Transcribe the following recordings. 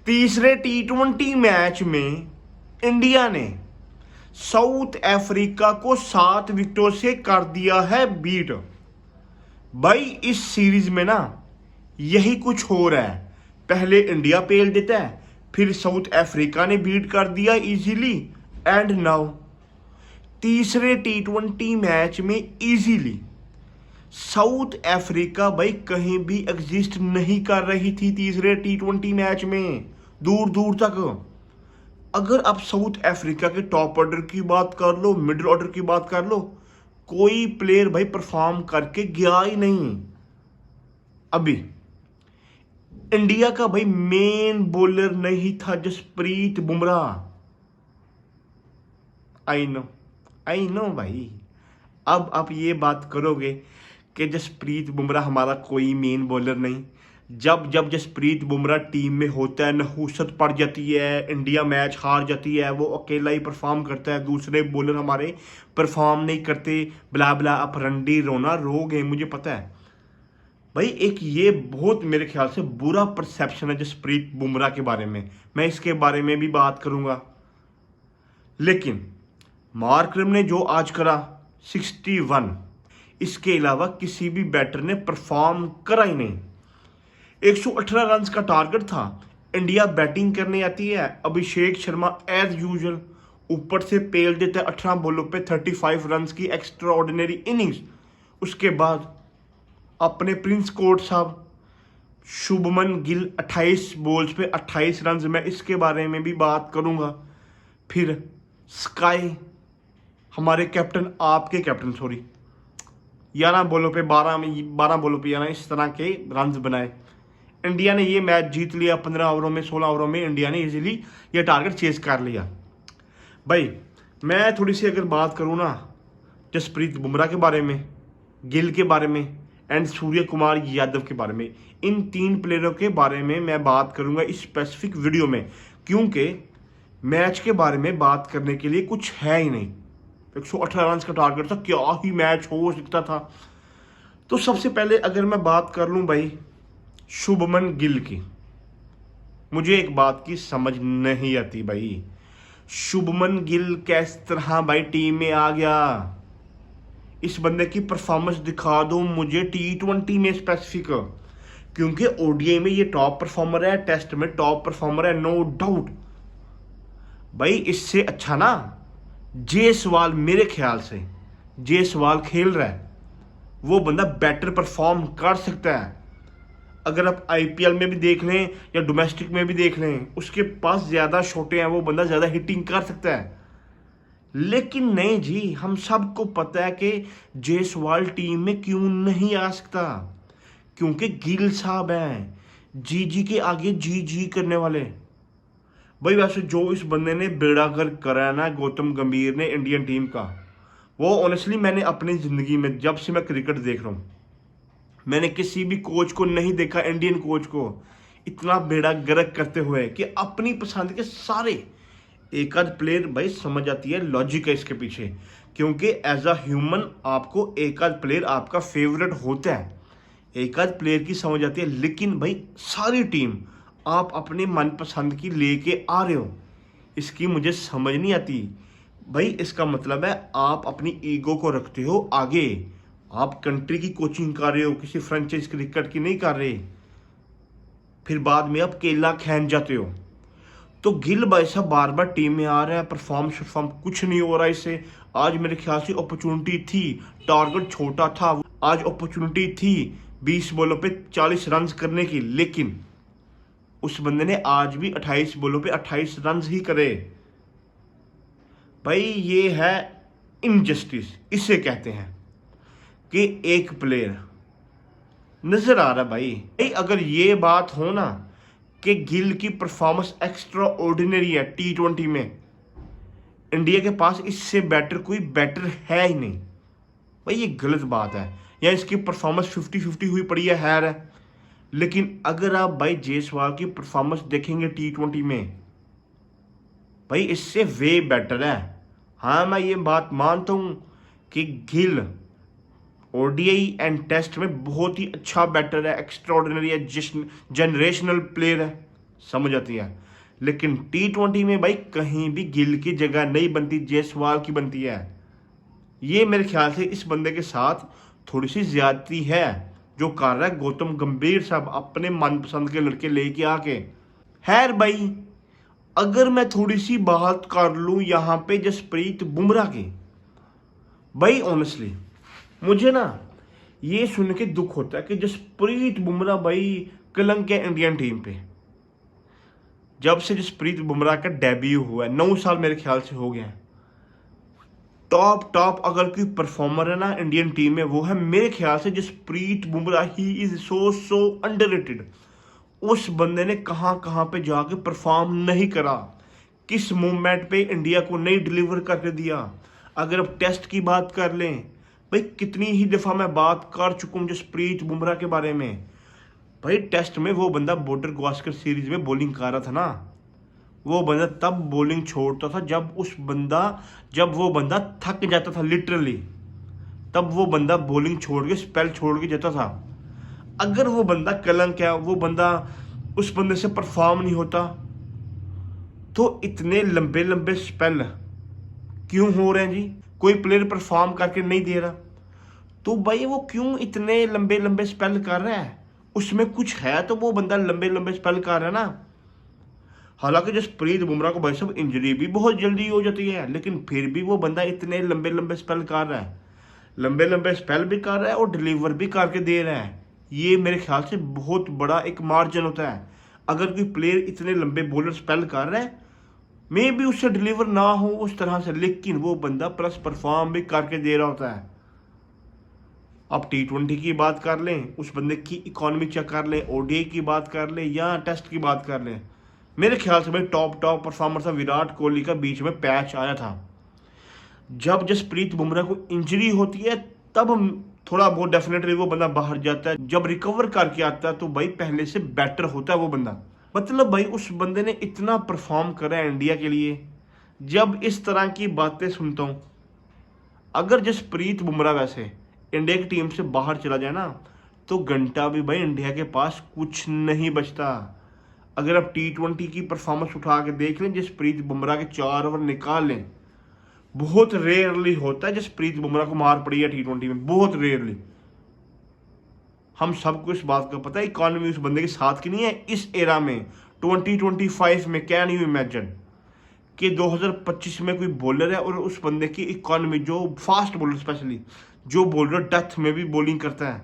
तीसरे टी20 मैच में इंडिया ने साउथ अफ्रीका को 7 विकेटों से कर दिया है बीट। भाई इस सीरीज में ना यही कुछ हो रहा है। पहले इंडिया पेल देता है, फिर साउथ अफ्रीका ने बीट कर दिया इजीली, एंड नाउ तीसरे टी20 मैच में इजीली साउथ अफ्रीका भाई कहीं भी एग्जिस्ट नहीं कर रही थी तीसरे टी20 मैच में दूर दूर तक। अगर आप साउथ अफ्रीका के टॉप ऑर्डर की बात कर लो, मिडिल ऑर्डर की बात कर लो, कोई प्लेयर भाई परफॉर्म करके गया ही नहीं। अभी इंडिया का भाई मेन बॉलर नहीं था जसप्रीत बुमराह। आई नो भाई। अब आप ये बात करोगे कि जसप्रीत बुमराह हमारा कोई मेन बॉलर नहीं। जब जब जसप्रीत बुमराह टीम में होता है नहुसत पड़ जाती है, इंडिया मैच हार जाती है, वो अकेला ही परफॉर्म करता है, दूसरे बॉलर हमारे परफॉर्म नहीं करते, बिला बिला आप रंडी रोना रोगे। मुझे पता है भाई, एक ये बहुत मेरे ख्याल से बुरा परसेप्शन है जसप्रीत बुमराह के बारे में। मैं इसके बारे में भी बात करूंगा, लेकिन मार्करम ने जो आज करा 61, इसके अलावा किसी भी बैटर ने परफॉर्म करा ही नहीं। 118 रन का टारगेट था। इंडिया बैटिंग करने आती है, अभिषेक शर्मा एज यूजुअल ऊपर से पेल देता है 18 बॉलों पे 35 रन की एक्स्ट्रा ऑर्डिनरी इनिंग्स। उसके बाद अपने प्रिंस कोर्ट साहब, शुभमन गिल 28 बॉल्स पे 28 रन, मैं इसके बारे में भी बात करूंगा। फिर स्काई हमारे कैप्टन, आपके कैप्टन सॉरी, 11 बॉलों पे 12 बॉलों पे 11 इस तरह के रन बनाए। इंडिया ने ये मैच जीत लिया। 15 ओवरों में 16 ओवरों में इंडिया ने इजीली ये टारगेट चेज कर लिया। भाई मैं थोड़ी सी अगर बात करूँ ना जसप्रीत बुमराह के बारे में, गिल के बारे में एंड सूर्य कुमार यादव के बारे में, इन 3 प्लेयरों के बारे में मैं बात करूंगा इस स्पेसिफिक वीडियो में, क्योंकि मैच के बारे में बात करने के लिए कुछ है ही नहीं। 118 रन का टारगेट था, क्या ही मैच हो सकता था। तो सबसे पहले अगर मैं बात कर लूं भाई शुभमन गिल की, मुझे एक बात की समझ नहीं आती भाई, शुभमन गिल किस तरह भाई टीम में आ गया। इस बंदे की परफॉर्मेंस दिखा दो मुझे टी20 में स्पेसिफिक, क्योंकि ओडीआई में ये टॉप परफॉर्मर है, टेस्ट में टॉप परफॉर्मर है, नो डाउट। भाई इससे अच्छा ना जेसवाल, मेरे ख्याल से जेसवाल खेल रहा है, वो बंदा बेटर परफॉर्म कर सकता है। अगर आप आईपीएल में भी देख लें या डोमेस्टिक में भी देख लें, उसके पास ज़्यादा शॉटें हैं, वो बंदा ज़्यादा हिटिंग कर सकता है। लेकिन नहीं जी, हम सबको पता है कि जेसवाल टीम में क्यों नहीं आ सकता, क्योंकि गिल साहब हैं जी जी के आगे जी जी करने वाले। भाई वैसे जो इस बंदे ने बेड़ा गर्क करा है ना गौतम गंभीर ने इंडियन टीम का, वो ऑनेस्टली मैंने अपनी ज़िंदगी में जब से मैं क्रिकेट देख रहा हूँ, मैंने किसी भी कोच को नहीं देखा, इंडियन कोच को इतना बेड़ा गर्क करते हुए कि अपनी पसंद के सारे एक आध प्लेयर भाई समझ आती है लॉजिक है इसके पीछे, क्योंकि एज अ ह्यूमन आपको एक आध प्लेयर आपका फेवरेट होता है, एक आध प्लेयर की समझ आती है। लेकिन भाई सारी टीम आप अपने मनपसंद की लेके आ रहे हो, इसकी मुझे समझ नहीं आती भाई। इसका मतलब है आप अपनी ईगो को रखते हो आगे, आप कंट्री की कोचिंग कर रहे हो, किसी फ्रेंचाइज क्रिकेट की नहीं कर रहे, फिर बाद में आप केला खेन जाते हो। तो गिल भाई साहब बार बार टीम में आ रहा है, परफॉर्म कुछ नहीं हो रहा है इससे। आज मेरे ख्याल से अपॉर्चुनिटी थी, टारगेट छोटा था, आज अपॉर्चुनिटी थी 20 बॉलों पे 40 रन करने की, लेकिन उस बंदे ने आज भी 28 बॉलों पे 28 रन ही करे। भाई ये है इनजस्टिस, इसे कहते हैं कि एक प्लेयर नजर आ रहा भाई अगर ये बात हो ना कि गिल की परफॉर्मेंस एक्स्ट्रा ऑर्डिनरी है टी20 में, इंडिया के पास इससे बेटर कोई बैटर है ही नहीं भाई, ये गलत बात है। या इसकी परफॉर्मेंस 50-50 हुई पड़ी है। लेकिन अगर आप भाई जेसवाल की परफॉर्मेंस देखेंगे टी20 में, भाई इससे वे बेटर है। हाँ मैं ये बात मानता हूँ कि गिल ओडीआई एंड टेस्ट में बहुत ही अच्छा बैटर है, एक्स्ट्राऑर्डिनरी है, जनरेशनल प्लेयर है, समझ आती है। लेकिन T20 में भाई कहीं भी गिल की जगह नहीं बनती, जायसवाल की बनती है। ये मेरे ख्याल से इस बंदे के साथ थोड़ी सी ज्यादती है जो कर रहा है गौतम गंभीर साहब अपने मनपसंद के लड़के लेके आके। खैर भाई, अगर मैं थोड़ी सी बात कर लूं यहाँ पे जसप्रीत बुमराह की, भाई ऑनेस्टली मुझे ना ये सुन के दुख होता है कि जसप्रीत बुमराह भाई कलंक है इंडियन टीम पे। जब से जसप्रीत बुमराह का डेब्यू हुआ है 9 साल मेरे ख्याल से हो गए हैं, टॉप अगर कोई परफॉर्मर है ना इंडियन टीम में वो है मेरे ख्याल से Jasprit Bumrah. He is so underrated. उस बंदे ने कहां कहां पे जाके परफॉर्म नहीं करा, किस मूवमेंट पे इंडिया को नहीं डिलीवर करके दिया। अगर अब टेस्ट की बात कर लें भाई, कितनी ही दफा मैं बात कर चुका हूं जसप्रीत बुमराह के बारे में। भाई टेस्ट में वो बंदा बॉर्डर गावस्कर सीरीज में बॉलिंग कर रहा था ना, वो बंदा तब बॉलिंग छोड़ता था जब वो बंदा थक जाता था लिटरली, तब वो बंदा बॉलिंग छोड़ के स्पेल छोड़ के जाता था। अगर वो बंदा कलंक है, वो बंदा उस बंदे से परफॉर्म नहीं होता तो इतने लंबे लंबे स्पेल क्यों हो रहे हैं जी? कोई प्लेयर परफॉर्म करके नहीं दे रहा तो भाई वो क्यों इतने लंबे लंबे स्पेल कर रहा है? उसमें कुछ है तो वो बंदा लंबे लंबे स्पेल कर रहा है ना। हालांकि जसप्रीत बुमराह को भाई साहब इंजरी भी बहुत जल्दी हो जाती है, लेकिन फिर भी वो बंदा इतने लंबे लंबे स्पेल कर रहा है, लंबे लंबे स्पेल भी कर रहा है और डिलीवर भी करके दे रहा है। ये मेरे ख्याल से बहुत बड़ा एक मार्जिन होता है। अगर कोई प्लेयर इतने लंबे बॉलर स्पेल कर रहा है, मे भी उससे डिलीवर ना हो उस तरह से, लेकिन वो बंदा प्लस परफॉर्म भी करके दे रहा होता है। अब T20 की बात कर लें, उस बंदे की इकोनॉमी चेक कर लें, ODI की बात कर लें या टेस्ट की बात कर लें, मेरे ख्याल से भाई टॉप परफॉर्मर था विराट कोहली का। बीच में पैच आया था, जब जसप्रीत बुमराह को इंजरी होती है तब थोड़ा बहुत डेफिनेटली वो बंदा बाहर जाता है। जब रिकवर करके आता है तो भाई पहले से बेटर होता है वो बंदा। मतलब भाई उस बंदे ने इतना परफॉर्म करा है इंडिया के लिए। जब इस तरह की बातें सुनता हूँ, अगर जसप्रीत बुमराह वैसे इंडिया की टीम से बाहर चला जाए ना तो घंटा भी भाई इंडिया के पास कुछ नहीं बचता। अगर आप T20 की परफॉर्मेंस उठा के देख लें, जसप्रीत बुमराह के 4 ओवर निकाल लें, बहुत रेयरली होता है जसप्रीत बुमराह को मार पड़ी है T20 में, बहुत रेयरली। हम सबको इस बात का पता है इकॉनमी उस बंदे के साथ की नहीं है इस एरा में 2025 में। कैन यू इमेजिन कि 2025 में कोई बॉलर है और उस बंदे की इकॉनमी, जो फास्ट बॉलर स्पेशली जो बॉलर डेथ में भी बॉलिंग करता है,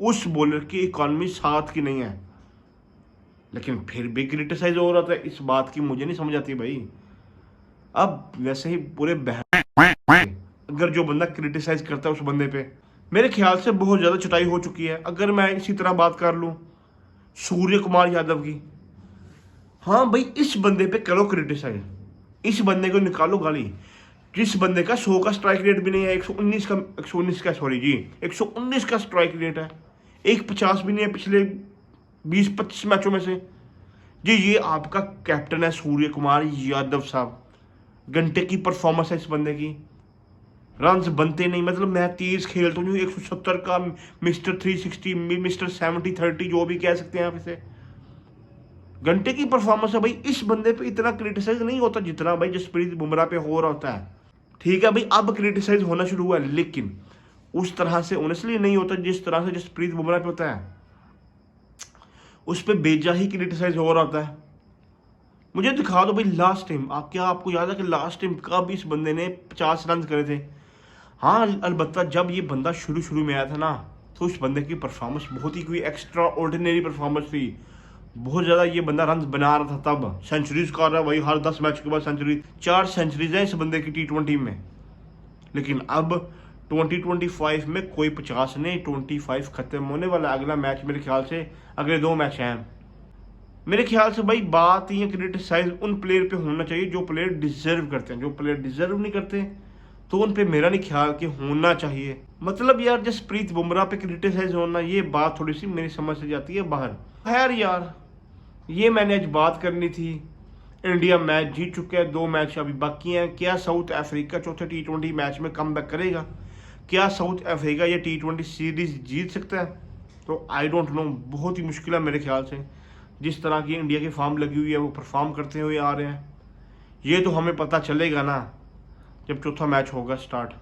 उस बॉलर की इकॉनमी साथ की नहीं है। लेकिन फिर भी क्रिटिसाइज हो रहा था, इस बात की मुझे नहीं समझ आती भाई। अब वैसे ही पूरे अगर जो बंदा क्रिटिसाइज करता है उस बंदे पे, मेरे ख्याल से बहुत ज़्यादा चटाई हो चुकी है। अगर मैं इसी तरह बात कर लूँ सूर्य कुमार यादव की, हाँ भाई इस बंदे पे करो क्रिटिसाइज, इस बंदे को निकालो गाली। जिस बंदे का 100 का स्ट्राइक रेट भी नहीं है, 119 का सॉरी जी 119 का स्ट्राइक रेट है, 150 भी नहीं है पिछले 20-25 मैचों में से जी। ये आपका कैप्टन है सूर्य कुमार यादव साहब। घंटे की परफॉर्मेंस है इस बंदे की, रन्स बनते नहीं। मतलब मैं 30 खेलता हूँ 170 का मिस्टर 360 मिस्टर 70-30 जो भी कह सकते हैं आप इसे, घंटे की परफॉर्मेंस है भाई। इस बंदे पे इतना क्रिटिसाइज नहीं होता जितना भाई जसप्रीत बुमराह पे हो रहा होता है। ठीक है भाई अब क्रिटिसाइज होना शुरू हुआ है, लेकिन उस तरह से ऑनेस्टली नहीं होता जिस तरह से जसप्रीत बुमराह पे होता है। उस पर बेजा ही क्रिटिसाइज हो रहा होता है। मुझे दिखा दो भाई लास्ट टाइम, क्या आपको याद है कि लास्ट टाइम कब इस बंदे ने 50 रन करे थे? हाँ अलबत्ता जब ये बंदा शुरू में आया था ना तो उस बंदे की परफॉर्मेंस बहुत ही कोई एक्स्ट्रा ऑर्डिनरी परफॉर्मेंस थी। बहुत ज़्यादा ये बंदा रन बना रहा था, तब सेंचुरीज कर रहा है भाई, हर 10 मैच के बाद सेंचुरी। 4 सेंचुरीज हैं इस बंदे की T20 में। लेकिन अब 2025 में कोई 50 नहीं, 25 खत्म होने वाला। अगला मैच मेरे ख्याल से अगले 2 मैच हैं। मेरे ख्याल से भाई बात ही क्रिटिसाइज उन प्लेयर पे होना चाहिए जो प्लेयर डिजर्व करते हैं। जो प्लेयर डिजर्व नहीं करते तो उन पे मेरा नहीं ख्याल कि होना चाहिए। मतलब यार जसप्रीत बुमराह पे क्रिटिसाइज होना, ये बात थोड़ी सी मेरी समझ से जाती है बाहर। खैर यार ये मैंने आज बात करनी थी। इंडिया मैच जीत चुका है, 2 मैच अभी बाकी हैं। क्या साउथ अफ्रीका चौथे T20 मैच में कमबैक करेगा? क्या साउथ अफ्रीका ये T20 सीरीज जीत सकता है? तो आई डोंट नो, बहुत ही मुश्किल है मेरे ख्याल से। जिस तरह की इंडिया की फॉर्म लगी हुई है वो परफॉर्म करते हुए आ रहे हैं। ये तो हमें पता चलेगा ना जब चौथा मैच होगा स्टार्ट।